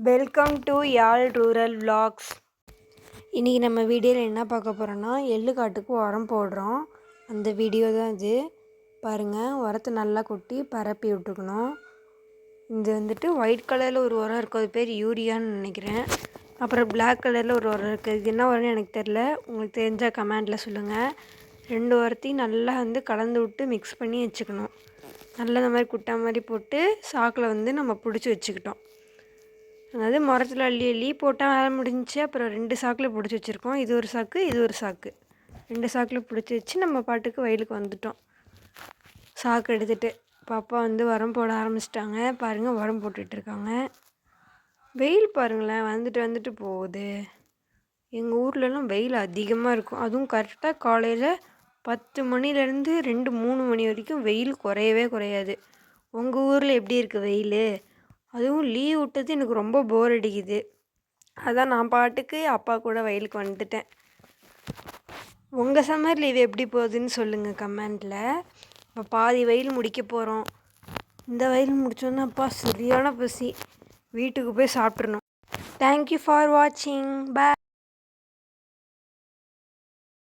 Welcome to Yazh rural vlogs. இன்றைக்கி நம்ம வீடியோவில் என்ன பார்க்க போகிறோன்னா எள்ளு காட்டுக்கு உரம் போடுறோம். அந்த வீடியோ தான் இது. பாருங்கள், உரத்தை நல்லா கொட்டி பரப்பி விட்டுக்கணும். இது வந்துட்டு ஒயிட் கலரில் ஒரு உரம் இருக்குது, அது பேர் யூரியான்னு நினைக்கிறேன். அப்புறம் பிளாக் கலரில் ஒரு உரம் இருக்குது, இது என்ன உரம்னு எனக்கு தெரில. உங்களுக்கு தெரிஞ்சால் கமெண்டில் சொல்லுங்கள். ரெண்டு உரத்தையும் நல்லா கலந்து விட்டு மிக்ஸ் பண்ணி வச்சுக்கணும். நல்லா இந்த மாதிரி குட்டா மாதிரி போட்டு சாக்கில் நம்ம பிடிச்சி வச்சுக்கிட்டோம். அதாவது மரத்தில் அள்ளி போட்டால் வேலை முடிஞ்சிச்சு. அப்புறம் 2 சாக்கில் பிடிச்சி வச்சுருக்கோம். இது ஒரு சாக்கு, இது ஒரு சாக்கு. 2 சாக்கில் பிடிச்சி வச்சு நம்ம பாட்டுக்கு வயலுக்கு வந்துட்டோம். சாக்கு எடுத்துகிட்டு பாப்பா உரம் போட ஆரம்பிச்சிட்டாங்க. பாருங்கள், உரம் போட்டுட்ருக்காங்க. வெயில் பாருங்களேன், வந்துட்டு போகுது. எங்கள் ஊர்லலாம் வெயில் அதிகமாக இருக்கும். அதுவும் கரெக்டாக காலையில் 10 மணிலேருந்து 2-3 மணி வரைக்கும் வெயில் குறையவே குறையாது. உங்கள் ஊரில் எப்படி இருக்குது வெயில்? அதுவும் லீவ் விட்டது எனக்கு ரொம்ப போர் அடிக்குது. அதான் நான் பாட்டுக்கு அப்பா கூட வயலுக்கு வந்துட்டேன். உங்கள் சம்மர் லீவ் எப்படி போகுதுன்னு சொல்லுங்கள் கமெண்டில். இப்போ பாதி வயல் முடிக்க போகிறோம். இந்த வயல் முடித்தோன்னா அப்பா சரியான பசி, வீட்டுக்கு போய் சாப்பிட்றணும். தேங்க்யூ ஃபார் வாட்சிங். பாய்.